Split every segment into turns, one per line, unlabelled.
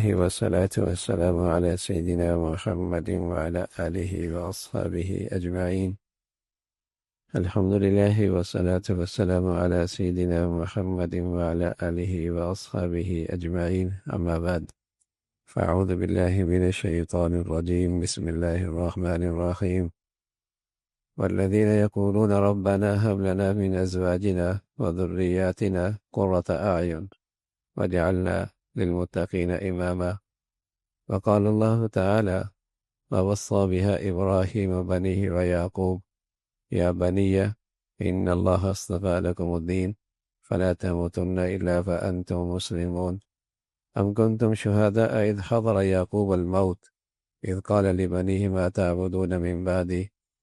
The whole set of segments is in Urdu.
والصلاة والسلام على سيدنا محمد وعلى آله وأصحابه أجمعين. الحمد لله والصلاة والسلام على سيدنا محمد وعلى آله وأصحابه أجمعين. أما بعد، فأعوذ بالله من الشيطان الرجيم. بسم الله الرحمن الرحيم. والذين يقولون ربنا هب لنا من أزواجنا وذرياتنا قرة أعين واجعلنا للمتقين إماما. وقال الله تعالى: ووصى بها إبراهيم بنيه ويعقوب يا بني إن الله اصطفى لكم الدين فلا تموتن إلا فأنتم مسلمون. أم كنتم شهداء إذ حضر يعقوب الموت إذ قال لبنيه ما تعبدون من بعدي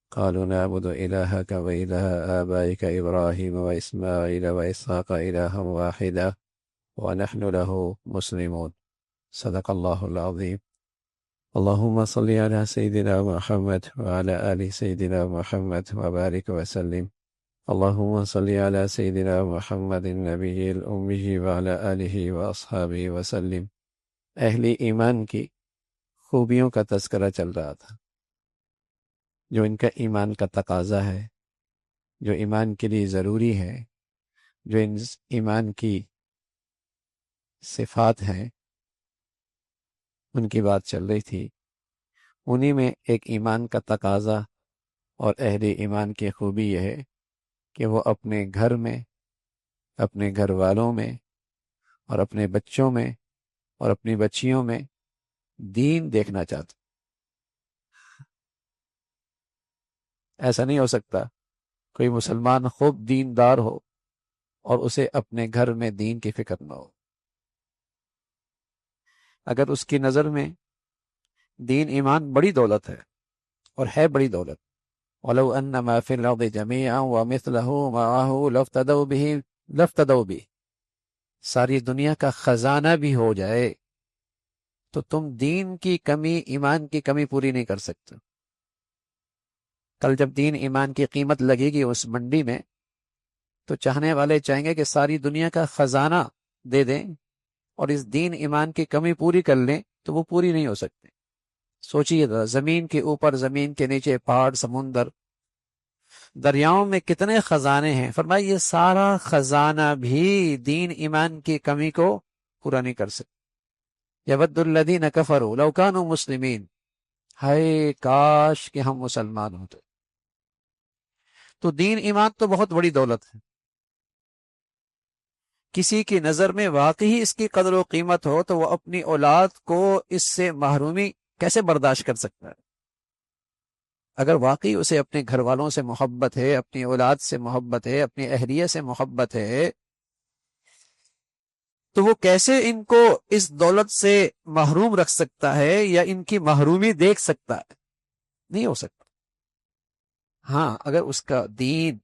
قالوا نعبد إلهك وإله آبائك إبراهيم وإسماعيل وإسحاق إلها واحدا ونحن له مسلمون. صدق الله العظيم. اللهم صل على سيدنا محمد وعلى آل سيدنا محمد وبارك وسلم. اللهم صل على سيدنا محمد النبي الأمي وعلى آله وأصحابه وسلم. اہل ایمان کی خوبیوں کا تذکرہ چل رہا تھا، جو ان کا ایمان کا تقاضا ہے، جو ایمان کے لیے ضروری ہے، جو ان ایمان کی صفات ہیں، ان کی بات چل رہی تھی۔ انہی میں ایک ایمان کا تقاضا اور اہل ایمان کی خوبی یہ ہے کہ وہ اپنے گھر میں، اپنے گھر والوں میں اور اپنے بچوں میں اور اپنی بچیوں میں دین دیکھنا چاہتے۔ ایسا نہیں ہو سکتا کوئی مسلمان خوب دیندار ہو اور اسے اپنے گھر میں دین کی فکر نہ ہو۔ اگر اس کی نظر میں دین ایمان بڑی دولت ہے اور ہے بڑی دولت، وَلَوْ أَنَّ مَا فِي الْأَرْضِ جَمِيعًا وَمِثْلَهُ مَعَهُ لَافْتَدَوْا بِهِ، ساری دنیا کا خزانہ بھی ہو جائے تو تم دین کی کمی، ایمان کی کمی پوری نہیں کر سکتے۔ کل جب دین ایمان کی قیمت لگے گی اس منڈی میں تو چاہنے والے چاہیں گے کہ ساری دنیا کا خزانہ دے دیں اور اس دین ایمان کی کمی پوری کر لیں، تو وہ پوری نہیں ہو سکتی۔ سوچئے ذرا، زمین کے اوپر، زمین کے نیچے، پہاڑ، سمندر، دریاؤں میں کتنے خزانے ہیں۔ فرمایا یہ سارا خزانہ بھی دین ایمان کی کمی کو پورا نہیں کر سکتے۔ یود الذین کفروا لو کانوا مسلمین، ہائے کاش کہ ہم مسلمان ہوتے۔ تو دین ایمان تو بہت بڑی دولت ہے۔ کسی کی نظر میں واقعی اس کی قدر و قیمت ہو تو وہ اپنی اولاد کو اس سے محرومی کیسے برداشت کر سکتا ہے؟ اگر واقعی اسے اپنے گھر والوں سے محبت ہے، اپنی اولاد سے محبت ہے، اپنی اہلیہ سے محبت ہے، تو وہ کیسے ان کو اس دولت سے محروم رکھ سکتا ہے یا ان کی محرومی دیکھ سکتا ہے؟ نہیں ہو سکتا۔ ہاں، اگر اس کا دین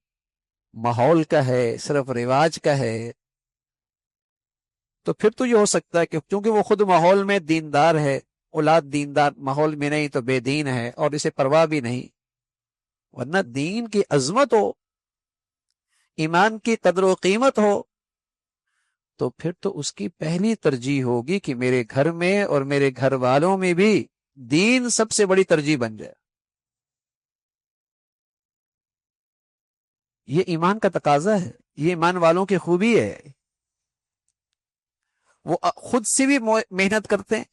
ماحول کا ہے، صرف رواج کا ہے، تو پھر تو یہ ہو سکتا ہے کہ چونکہ وہ خود ماحول میں دیندار ہے، اولاد دیندار ماحول میں نہیں تو بے دین ہے اور اسے پرواہ بھی نہیں۔ ورنہ دین کی عظمت ہو، ایمان کی قدر و قیمت ہو، تو پھر تو اس کی پہلی ترجیح ہوگی کہ میرے گھر میں اور میرے گھر والوں میں بھی دین سب سے بڑی ترجیح بن جائے۔ یہ ایمان کا تقاضا ہے، یہ ایمان والوں کی خوبی ہے۔ وہ خود سے بھی محنت کرتے ہیں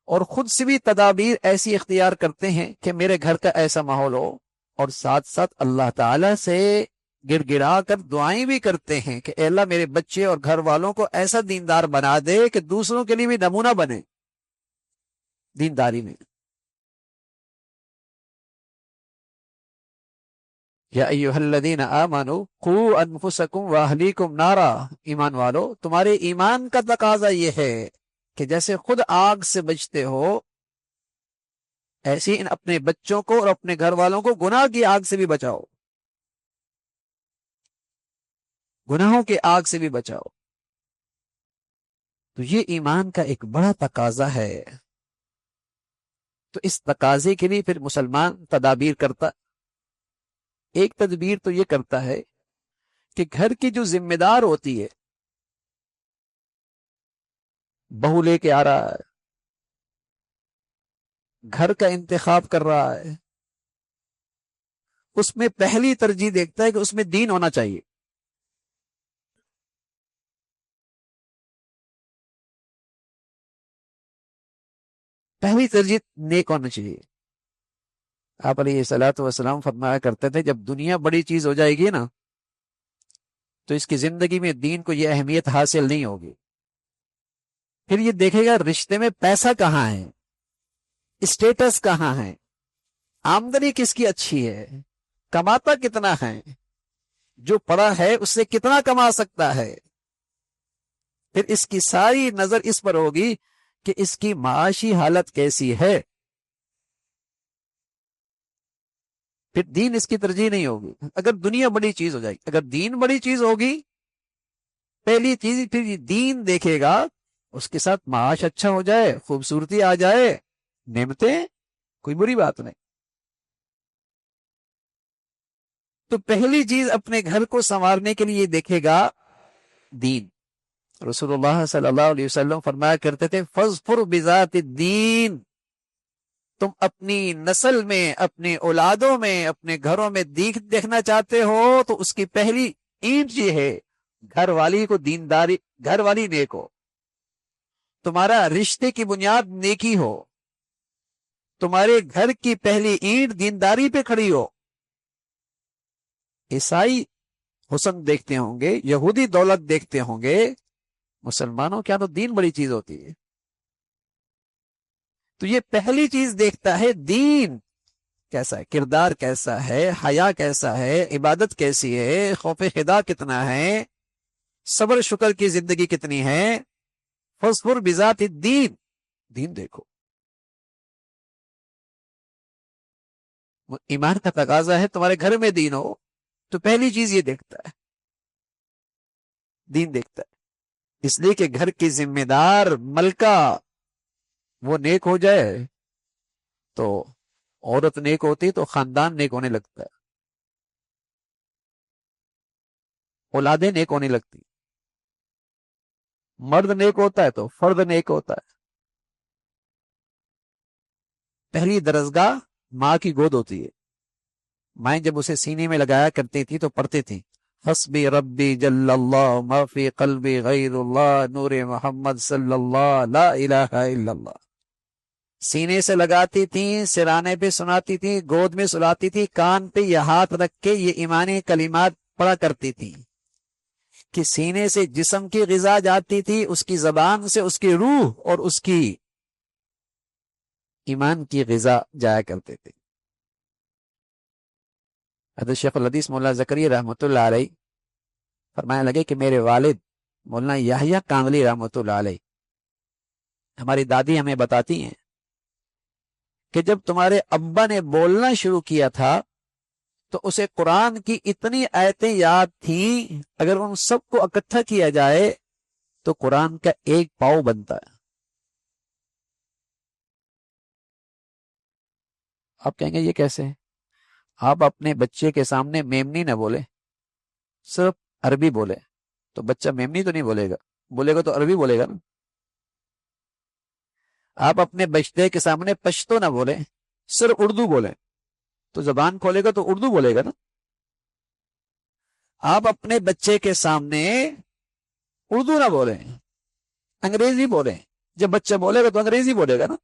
اور خود سے بھی تدابیر ایسی اختیار کرتے ہیں کہ میرے گھر کا ایسا ماحول ہو، اور ساتھ ساتھ اللہ تعالی سے گر گڑا کر دعائیں بھی کرتے ہیں کہ اے اللہ میرے بچے اور گھر والوں کو ایسا دیندار بنا دے کہ دوسروں کے لیے بھی نمونہ بنے دینداری میں۔ یا ایھا الذین آمنوا قوا انفسکم واہلیکم نارا، ایمان والو تمہارے ایمان کا تقاضا یہ ہے کہ جیسے خود آگ سے بچتے ہو، ایسے اپنے بچوں کو اور اپنے گھر والوں کو گناہ کی آگ سے بھی بچاؤ، گناہوں کے آگ سے بھی بچاؤ۔ تو یہ ایمان کا ایک بڑا تقاضا ہے۔ تو اس تقاضے کے لیے پھر مسلمان تدابیر کرتا۔ ایک تدبیر تو یہ کرتا ہے کہ گھر کی جو ذمہ دار ہوتی ہے
بہو لے کے آ رہا ہے، گھر کا انتخاب کر رہا ہے، اس میں پہلی ترجیح دیکھتا ہے کہ اس میں دین ہونا چاہیے. پہلی ترجیح نیک ہونا چاہیے. آپ علیہ الصلوۃ والسلام فرمایا کرتے تھے جب دنیا بڑی چیز ہو جائے گی نا تو اس کی زندگی میں دین کو یہ اہمیت حاصل نہیں ہوگی. پھر یہ دیکھے گا رشتے میں پیسہ کہاں ہے، اسٹیٹس کہاں ہے، آمدنی کس کی اچھی ہے، کماتا کتنا ہے، جو پڑا ہے اس سے کتنا کما سکتا ہے. پھر اس کی ساری نظر اس پر ہوگی کہ اس کی معاشی حالت کیسی ہے. پھر دین اس کی ترجیح نہیں ہوگی. اگر دنیا بڑی چیز ہو جائے گی، اگر دین بڑی چیز ہوگی، پہلی چیز پھر یہ دین دیکھے گا، اس کے ساتھ معاش اچھا ہو جائے، خوبصورتی آ جائے، نعمتیں، کوئی بری بات نہیں. تو پہلی چیز اپنے گھر کو سنوارنے کے لیے دیکھے گا دین. رسول اللہ صلی اللہ علیہ وسلم فرمایا کرتے تھے فَاظْفُرْ بِذَاتِ الدِّينِ، تم اپنی نسل میں، اپنی اولادوں میں، اپنے گھروں میں دیکھنا چاہتے ہو تو اس کی پہلی اینٹ یہ ہے گھر والی کو دینداری، گھر والی نیک ہو، تمہارا رشتے کی بنیاد نیکی ہو، تمہارے گھر کی پہلی اینٹ دینداری پہ کھڑی ہو. عیسائی حسن دیکھتے ہوں گے، یہودی دولت دیکھتے ہوں گے، مسلمانوں کیا تو دین بڑی چیز ہوتی ہے. تو یہ پہلی چیز دیکھتا ہے دین کیسا ہے، کردار کیسا ہے، حیا کیسا ہے، عبادت کیسی ہے، خوف خدا کتنا ہے، صبر شکر کی زندگی کتنی ہے. فَاظْفُرْ بِذَاتِ الدِّينِ، دین دیکھو. ایمان کا تقاضا ہے تمہارے گھر میں دین ہو، تو پہلی چیز یہ دیکھتا ہے، دین دیکھتا ہے. اس لیے کہ گھر کی ذمہ دار ملکہ وہ نیک ہو جائے تو عورت نیک ہوتی تو خاندان نیک ہونے لگتا ہے، اولادیں نیک ہونے لگتی، مرد نیک ہوتا ہے تو فرد نیک ہوتا ہے. پہلی درسگاہ ماں کی گود ہوتی ہے. مائیں جب اسے سینے میں لگایا کرتی تھی تو پڑھتے تھے حسبی ربی جل اللہ ما فی قلبی غیر اللہ نور محمد صلی اللہ لا الہ الا اللہ. سینے سے لگاتی تھی، سرانے پہ سناتی تھی، گود میں سلاتی تھی، کان پہ یہ ہاتھ رکھ کے یہ ایمانی کلمات پڑھا کرتی تھی کہ سینے سے جسم کی غذا جاتی تھی، اس کی زبان سے اس کی روح اور اس کی ایمان کی غذا جایا کرتے تھے. حضرت شیخ الحدیث مولانا زکریا رحمۃ اللہ علیہ فرمانے لگے کہ میرے والد مولانا یحییٰ کانگلی رحمۃ اللہ علیہ، ہماری دادی ہمیں بتاتی ہیں کہ جب تمہارے ابا نے بولنا شروع کیا تھا تو اسے قرآن کی اتنی آیتیں یاد تھیں، اگر ان سب کو اکٹھا کیا جائے تو قرآن کا ایک پاؤ بنتا ہے. آپ کہیں گے یہ کیسے ہے؟ آپ اپنے بچے کے سامنے میمنی نہ بولے، صرف عربی بولے تو بچہ میمنی تو نہیں بولے گا، بولے گا تو عربی بولے گا نا. آپ اپنے بچے کے سامنے پشتو نہ بولے، صرف اردو بولے تو زبان کھولے گا تو اردو بولے گا نا. آپ اپنے بچے کے سامنے اردو نہ بولیں، انگریزی بولیں، جب بچہ بولے گا تو انگریزی بولے گا نا.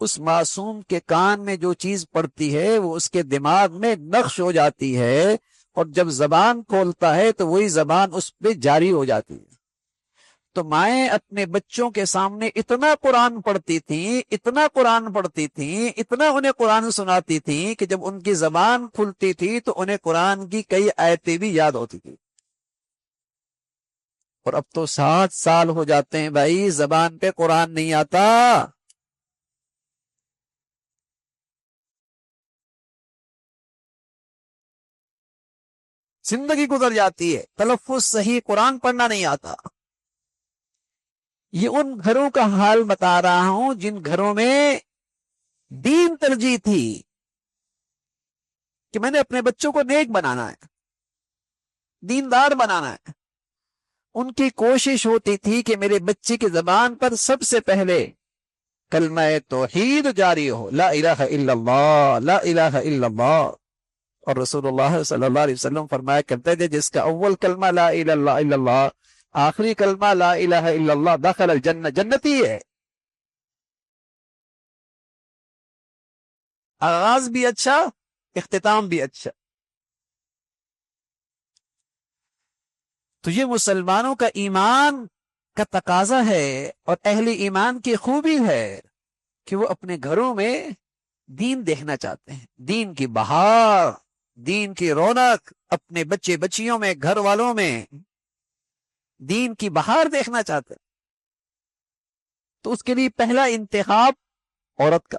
اس معصوم کے کان میں جو چیز پڑتی ہے وہ اس کے دماغ میں نقش ہو جاتی ہے، اور جب زبان کھولتا ہے تو وہی زبان اس پہ جاری ہو جاتی ہے. تو مائیں اپنے بچوں کے سامنے اتنا قرآن پڑھتی تھیں، اتنا قرآن پڑھتی تھیں، اتنا انہیں قرآن سناتی تھیں کہ جب ان کی زبان کھلتی تھی تو انہیں قرآن کی کئی آیتیں بھی یاد ہوتی تھی. اور اب تو 7 سال ہو جاتے ہیں بھائی، زبان پہ قرآن نہیں آتا. زندگی گزر جاتی ہے، تلفظ صحیح قرآن پڑھنا نہیں آتا. یہ ان گھروں کا حال بتا رہا ہوں جن گھروں میں دین ترجیح تھی کہ میں نے اپنے بچوں کو نیک بنانا ہے، دیندار بنانا ہے. ان کی کوشش ہوتی تھی کہ میرے بچے کی زبان پر سب سے پہلے کلمہ توحید جاری ہو، لا الہ الا اللہ، لا الہ الا اللہ۔ اور رسول اللہ صلی اللہ علیہ وسلم فرمایا کرتے تھے جس کا اول کلمہ لا الہ الا اللہ، آخری کلمہ لا الہ الا اللہ، دخل الجنہ، جنتی ہے۔ آغاز بھی اچھا، اختتام بھی اچھا۔ تو یہ مسلمانوں کا ایمان کا تقاضا ہے اور اہل ایمان کی خوبی ہے کہ وہ اپنے گھروں میں دین دیکھنا چاہتے ہیں، دین کی بہار، دین کی رونق اپنے بچے بچیوں میں، گھر والوں میں دین کی بہار دیکھنا چاہتے ہیں۔ تو اس کے لیے پہلا انتخاب عورت کا۔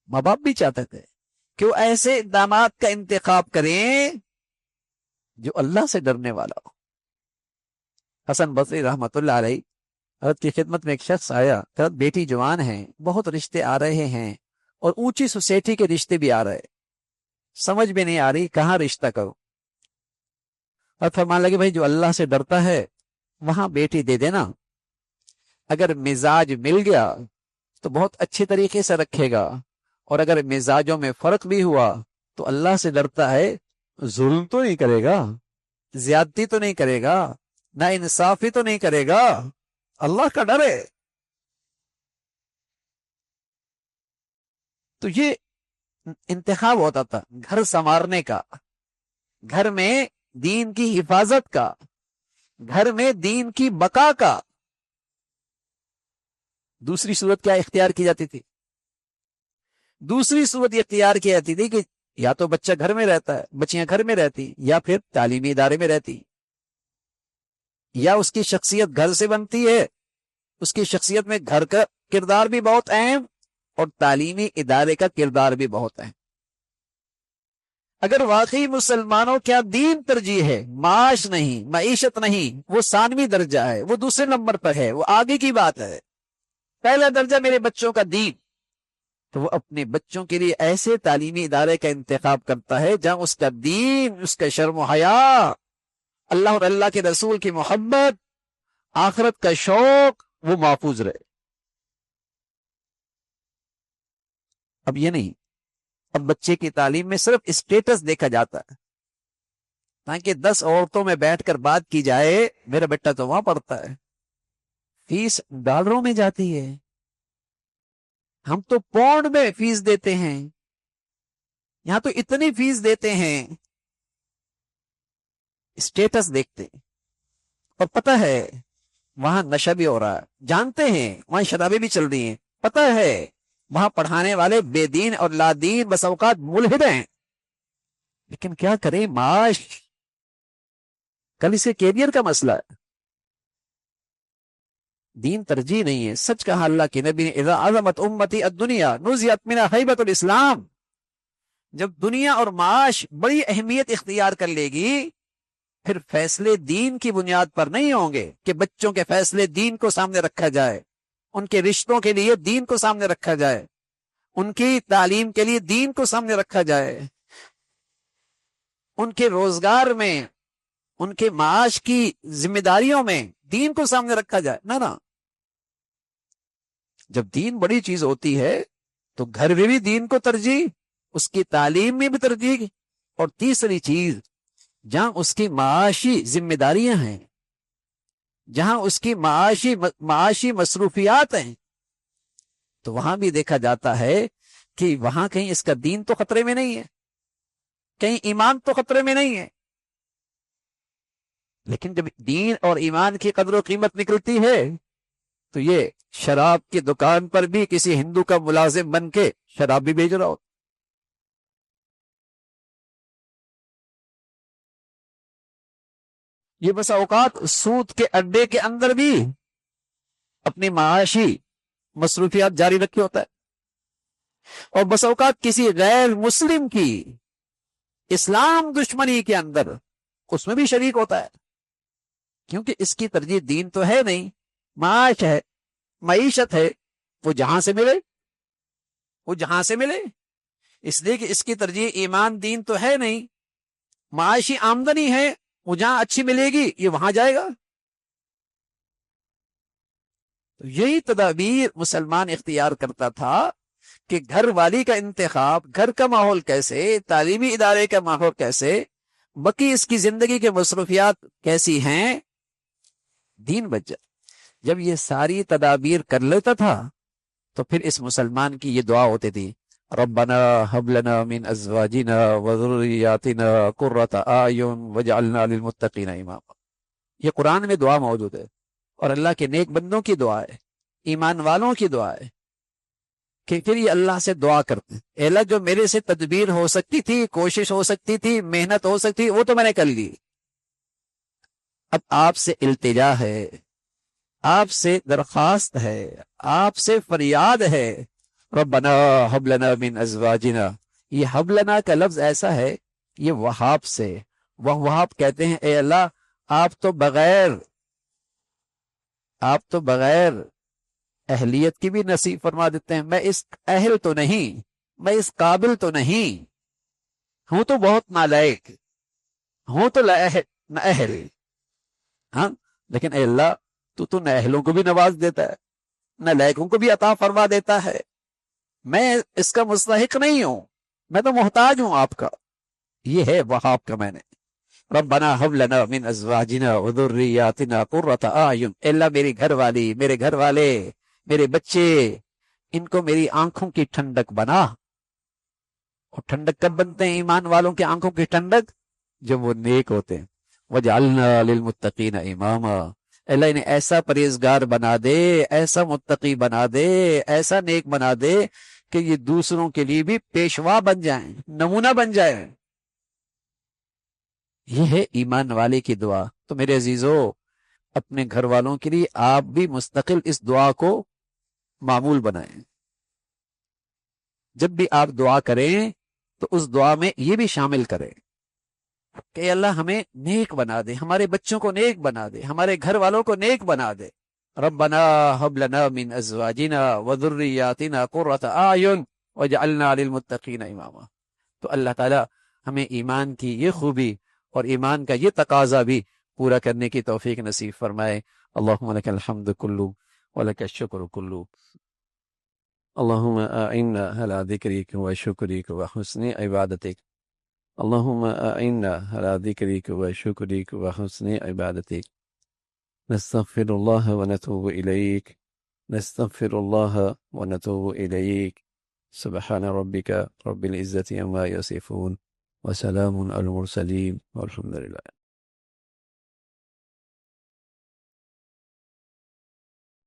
ماں باپ بھی چاہتے تھے کہ وہ ایسے داماد کا انتخاب کریں جو اللہ سے ڈرنے والا ہو۔ حسن بصری رحمت اللہ علیہ، حضرت کی خدمت میں ایک شخص آیا، حضرت بیٹی جوان ہیں، بہت رشتے آ رہے ہیں اور اونچی سوسائٹی کے رشتے بھی آ رہے، سمجھ بھی نہیں آ رہی کہاں رشتہ کرو۔ اور فرمان لگے بھائی جو اللہ سے ڈرتا ہے وہاں بیٹی دے دینا، اگر مزاج مل گیا تو بہت اچھے طریقے سے رکھے گا، اور اگر مزاجوں میں فرق بھی ہوا تو اللہ سے ڈرتا ہے، ظلم تو نہیں کرے گا، زیادتی تو نہیں کرے گا، نا انصافی تو نہیں کرے گا، اللہ کا ڈر ہے۔ تو یہ انتخاب ہوتا تھا گھر سنوارنے کا، گھر میں دین کی حفاظت کا، گھر میں دین کی بقا کا۔ دوسری صورت کیا اختیار کی جاتی تھی؟ دوسری صورت یہ اختیار کی جاتی تھی کہ یا تو بچہ گھر میں رہتا ہے، بچیاں گھر میں رہتی، یا پھر تعلیمی ادارے میں رہتی، یا اس کی شخصیت گھر سے بنتی ہے، اس کی شخصیت میں گھر کا کردار بھی بہت اہم اور تعلیمی ادارے کا کردار بھی بہت اہم۔ اگر واقعی مسلمانوں کیا دین ترجیح ہے، معاش نہیں، معیشت نہیں، وہ ثانوی درجہ ہے، وہ دوسرے نمبر پر ہے، وہ آگے کی بات ہے، پہلا درجہ میرے بچوں کا دین، تو وہ اپنے بچوں کے لیے ایسے تعلیمی ادارے کا انتخاب کرتا ہے جہاں اس کا دین، اس کا شرم و حیا، اللہ اور اللہ کے رسول کی محبت، آخرت کا شوق وہ محفوظ رہے۔ اب یہ نہیں، اب بچے کی تعلیم میں صرف اسٹیٹس دیکھا جاتا ہے، تاکہ 10 عورتوں میں بیٹھ کر بات کی جائے میرا بیٹا تو وہاں پڑھتا ہے، فیس ڈالروں میں جاتی ہے، ہم تو پاؤنڈ میں فیس دیتے ہیں، یہاں تو اتنی فیس دیتے ہیں۔ اسٹیٹس دیکھتے ہیں، اور پتہ ہے وہاں نشہ بھی ہو رہا ہے، جانتے ہیں وہاں شرابیں بھی چل رہی ہیں، پتہ ہے وہاں پڑھانے والے بے دین اور لا دین بس اوقات ملحد ہیں، لیکن کیا کریں، معاش، کل اسے کیریئر کا مسئلہ ہے، دین ترجیح نہیں ہے۔ سچ کہا اللہ کے نبی نے، اذا عظمت امتی الدنیا نزعت منها ہیبۃ الاسلام، جب دنیا اور معاش بڑی اہمیت اختیار کر لے گی، پھر فیصلے دین کی بنیاد پر نہیں ہوں گے کہ بچوں کے فیصلے دین کو سامنے رکھا جائے، ان کے رشتوں کے لیے دین کو سامنے رکھا جائے، ان کی تعلیم کے لیے دین کو سامنے رکھا جائے، ان کے روزگار میں، ان کے معاش کی ذمہ داریوں میں دین کو سامنے رکھا جائے، نہ۔ جب دین بڑی چیز ہوتی ہے تو گھر میں بھی دین کو ترجیح، اس کی تعلیم میں بھی ترجیح، اور تیسری چیز جہاں اس کی معاشی ذمہ داریاں ہیں، جہاں اس کی معاشی مصروفیات ہیں، تو وہاں بھی دیکھا جاتا ہے کہ وہاں کہیں اس کا دین تو خطرے میں نہیں ہے، کہیں ایمان تو خطرے میں نہیں ہے۔ لیکن جب دین اور ایمان کی قدر و قیمت نکلتی ہے تو یہ شراب کی دکان پر بھی کسی ہندو کا ملازم بن کے شراب بھی بیچ رہا ہو۔ یہ بس اوقات سود کے اڈے کے اندر بھی اپنی معاشی مصروفیات جاری رکھے ہوتا ہے، اور بس اوقات کسی غیر مسلم کی اسلام دشمنی کے اندر اس میں بھی شریک ہوتا ہے، کیونکہ اس کی ترجیح دین تو ہے نہیں، معاش ہے، معیشت ہے، وہ جہاں سے ملے، اس لیے کہ اس کی ترجیح ایمان دین تو ہے نہیں، معاشی آمدنی ہے، وہ جہاں اچھی ملے گی یہ وہاں جائے گا. تو یہی تدابیر مسلمان اختیار کرتا تھا کہ گھر والی کا انتخاب، گھر کا ماحول کیسے، تعلیمی ادارے کا ماحول کیسے، باقی اس کی زندگی کے مصروفیات کیسی ہیں، دین بچ جائے. جب یہ ساری تدابیر کر لیتا تھا تو پھر اس مسلمان کی یہ دعا ہوتی تھی، ربنا هب لنا من ازواجنا وذرياتنا قرة اعین واجعلنا للمتقین اماما. یہ قرآن میں دعا موجود ہے اور اللہ کے نیک بندوں کی دعا ہے، ایمان والوں کی دعا ہے، کہ پھر یہ اللہ سے دعا کرتے ہیں، اے اللہ جو میرے سے تدبیر ہو سکتی تھی، کوشش ہو سکتی تھی، محنت ہو سکتی تھی، وہ تو میں نے کر لی. اب آپ سے التجا ہے، آپ سے درخواست ہے، آپ سے فریاد ہے، ربنا ہب لنا من ازواجنا. یہ ہب لنا کا لفظ ایسا ہے، یہ وہاب سے، وہاب کہتے ہیں اے اللہ آپ تو بغیر اہلیت کی بھی نصیب فرما دیتے ہیں. میں اس اہل تو نہیں، میں اس قابل تو نہیں ہوں، تو بہت نالائق ہوں، تو نااہل. ہاں لیکن اے اللہ تو نااہلوں کو بھی نواز دیتا ہے، نالائقوں کو بھی عطا فرما دیتا ہے. میں اس کا مستحق نہیں ہوں، میں تو محتاج ہوں آپ کا. یہ ہے وہاب کا معنی. ربنا ہب لنا من ازواجنا وذریاتنا قرۃ اعین. اے اللہ میری گھر والی، میرے گھر والے، میرے بچے، ان کو میری آنکھوں کی ٹھنڈک بنا. اور ٹھنڈک کب بنتے ہیں ایمان والوں کی آنکھوں کی ٹھنڈک؟ جب وہ نیک ہوتے ہیں. وجعلنا للمتقین اماما. اللہ انہیں ایسا پرہیزگار بنا دے، ایسا متقی بنا دے، ایسا نیک بنا دے کہ یہ دوسروں کے لیے بھی پیشوا بن جائیں، نمونہ بن جائیں. یہ ہے ایمان والے کی دعا. تو میرے عزیزو، اپنے گھر والوں کے لیے آپ بھی مستقل اس دعا کو معمول بنائیں. جب بھی آپ دعا کریں تو اس دعا میں یہ بھی شامل کریں کہ اللہ ہمیں نیک بنا دے، ہمارے بچوں کو نیک بنا دے، ہمارے گھر والوں کو نیک بنا دے. ربنا ہب لنا من ازواجنا وذریاتنا قرۃ اعین واجعلنا للمتقین اماما. تو اللہ تعالی ہمیں ایمان کی یہ خوبی اور ایمان کا یہ تقاضا بھی پورا کرنے کی توفیق نصیب فرمائے. اللہم لک الحمد کلو ولک الشکر کلو.
اللهم أعنا على ذكرك وشكرك وحسن عبادتك. اللهم أعنا على ذكرك وشكرك وحسن عبادتك. نستغفر الله ونتوب إليك، نستغفر الله ونتوب إليك. سبحان ربك رب العزة عما يصفون وسلام على المرسلين والحمد لله.